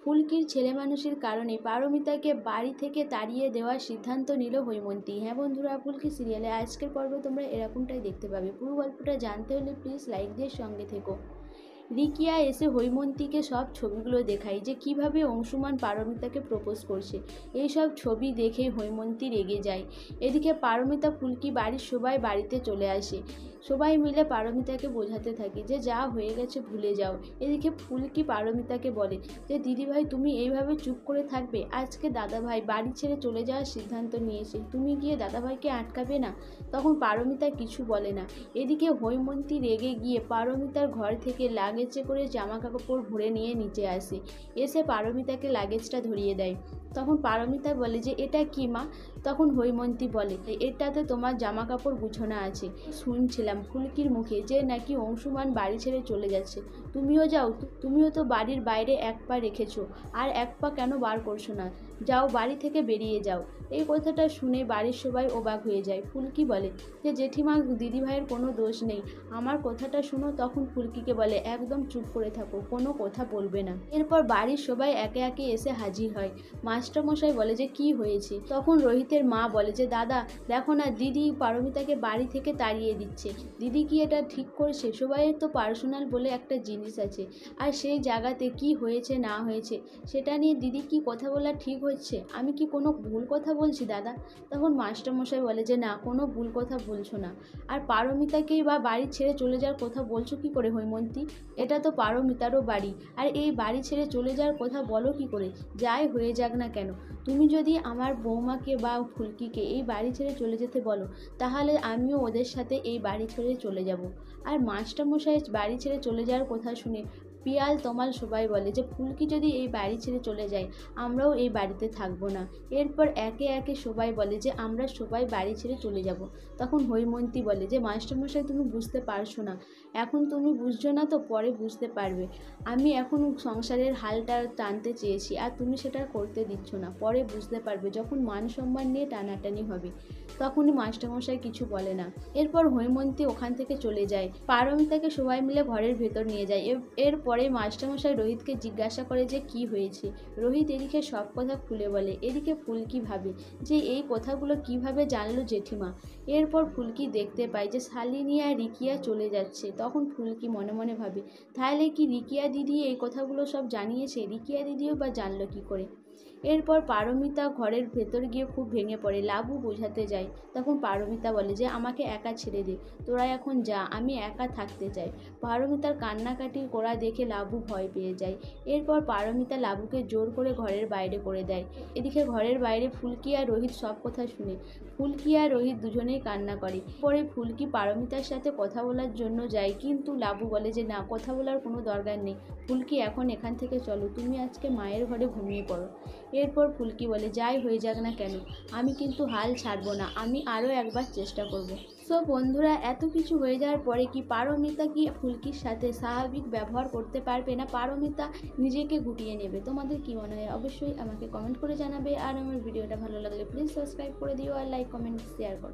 ফুলকির ছেলেমানুষির কারণে পারমিতাকে বাড়ি থেকে তাড়িয়ে দেওয়ার সিদ্ধান্ত নিল হৈমন্তী। হ্যাঁ বন্ধুরা, ফুলকি সিরিয়ালে আজকের পর্বে তোমরা এরকমটাই দেখতে পাবে। পুরো গল্পটা জানতে হলে প্লিজ লাইক দিয়ে সঙ্গে থেকো। রিকিয়া এসে হৈমন্তীকে সব ছবিগুলো দেখায় যে কিভাবে অংশুমান পারমিতাকে প্রপোজ করছে। এই সব ছবি দেখে হৈমন্তী রেগে যায়। এদিকে পারমিতা ফুলকি বাড়ির সবাই বাড়িতে চলে আসে। সবাই মিলে পারমিতাকে বোঝাতে থাকে যে যা হয়ে গেছে ভুলে যাও। এদিকে ফুলকি পারমিতাকে বলে যে দিদিভাই তুমি এইভাবে চুপ করে থাকবে? আজকে দাদাভাই বাড়ি ছেড়ে চলে যাওয়ার সিদ্ধান্ত নিয়েছে, তুমি গিয়ে দাদাভাইকে আটকাবে না? তখন পারমিতা কিছু বলে না। এদিকে হৈমন্তী রেগে গিয়ে পারমিতার ঘর থেকে লাগেজে করে জামা কাপড় ভরে নিয়ে নিচে আসে। এসে পারমিতাকে লাগেজটা ধরিয়ে দেয়। তখন পারমিতা বলে যে এটা কি মা? তখন হৈমন্তী বলে এটাতে তোমার জামা কাপড় গুছানো আছে। শুনছিলাম ফুলকির মুখে যে নাকি অংশুমান বাড়ি ছেড়ে চলে যাচ্ছে, তুমিও যাও। তুমিও তো বাড়ির বাইরে এক পা রেখেছো, আর এক পা কেন বার করছো না? যাও, বাড়ি থেকে বেরিয়ে যাও। এই কথাটা শুনে বাড়ির সবাই অবাক হয়ে যায়। ফুলকি বলে যে জেঠিমা, দিদিভাইয়ের কোনো দোষ নেই, আমার কথাটা শুনো। তখন ফুলকিকে বলে একদম চুপ করে থাকো, কোনো কথা বলবে না। এরপর বাড়ির সবাই একে একে এসে হাজির হয়। মাস্টারমশাই বলে যে কি হয়েছে? তখন রোহিতের মা বলে যে দাদা দেখো না, দিদি পারমিতাকে বাড়ি থেকে তাড়িয়ে দিচ্ছে। দিদি কি এটা ঠিক করছে? সবাইয়ের তো পার্সোনাল বলে একটা জিনিস আছে, আর সেই জায়গাতে কি হয়েছে না হয়েছে সেটা নিয়ে দিদি কি কথা বলা ঠিক হচ্ছে? আমি কি কোনো ভুল কথা বলছি দাদা? তখন মাস্টারমশাই বলে যে না, কোনো ভুল কথা বলছো না। আর পারমিতাকেই বা বাড়ি ছেড়ে চলে যাওয়ার কথা বলছো কি করে হৈমন্তী? এটা তো পারমিতারও বাড়ি, আর এই বাড়ি ছেড়ে চলে যাওয়ার কথা বলো কি করে? যাই হয়ে যাক না কেন, তুমি যদি আমার বৌমাকে বা ফুলকিকে এই বাড়ি ছেড়ে চলে যেতে বলো, তাহলে আমিও ওদের সাথে এই বাড়ি ছেড়ে চলে যাব। আর মাস্টারমশাই বাড়ি ছেড়ে চলে যাওয়ার কথা শুনে পিয়াল তমাল সবাই বলে যে ফুলকি যদি এই বাড়ি ছেড়ে চলে যায়, আমরাও এই বাড়িতে থাকবো না। এরপর একে একে সবাই বলে যে আমরা সবাই বাড়ি ছেড়ে চলে যাব। তখন হৈমন্তী বলে যে মাস্টারমশাই তুমি বুঝতে পারছো না, এখন তুমি বুঝছো না তো পরে বুঝতে পারবে। আমি এখন সংসারের হালটা টানতে চেয়েছি, আর তুমি সেটা করতে দিচ্ছ না। পরে বুঝতে পারবে যখন মান সম্মান নিয়ে টানাটানি হবে। তখনই মাস্টারমশাই কিছু বলে না। এরপর হৈমন্তী ওখান থেকে চলে যায়। পারমিতাকে সবাই মিলে ঘরের ভেতর নিয়ে যায়। এরপরে মাস্টারমশাই রোহিতকে জিজ্ঞাসা করে যে কি হয়েছে। রোহিত এদিকে সব কথা খুলে বলে। এদিকে ফুলকি ভাবে যে এই কথাগুলো কিভাবে জানলো জেঠিমা। এরপর ফুলকি দেখতে পায় যে শালিনী আর রিকিয়া চলে যাচ্ছে। তখন ফুলকি মনে মনে ভাবে তাহলে কি রিকিয়া দিদি এই কথাগুলো সব জানিয়েছে? রিকিয়া দিদিও বা জানলো কি করে? এরপর পারমিতা ঘরের ভেতর গিয়ে খুব ভেঙে পড়ে। লাবু বোঝাতে যায়। তখন পারমিতা বলে যে আমাকে একা ছেড়ে দে, তোরা এখন যা, আমি একা থাকতে চাই। পারমিতার কান্নাকাটি করা দেখে লাবু ভয় পেয়ে যায়। এরপর পারমিতা লাবুকে জোর করে ঘরের বাইরে করে দেয়। এদিকে ঘরের বাইরে ফুলকি আর রোহিত সব কথা শুনে ফুলকি আর রোহিত দুজনেই কান্না করে। পরে ফুলকি পারমিতার সাথে কথা বলার জন্য যায়, কিন্তু লাবু বলে যে না, কথা বলার কোনো দরকার নেই। ফুলকি এখন এখান থেকে চলো, তুমি আজকে মায়ের ঘরে ঘুমিয়ে পড়ো। এরপর ফুলকি বলে যাই হয়ে যাক না কেন, আমি কিন্তু হাল ছাড়বো না, আমি আরও একবার চেষ্টা করব। সো বন্ধুরা, এত কিছু হয়ে যাওয়ার পরে কি পারমিতা কি ফুলকির সাথে স্বাভাবিক ব্যবহার করতে পারবে, না পারমিতা নিজেকে গুটিয়ে নেবে? তোমাদের কি মনে হয় অবশ্যই আমাকে কমেন্ট করে জানাবে। আর আমার ভিডিওটা ভালো লাগলে প্লিজ সাবস্ক্রাইব করে দিও, আর লাইক কমেন্ট শেয়ার করো।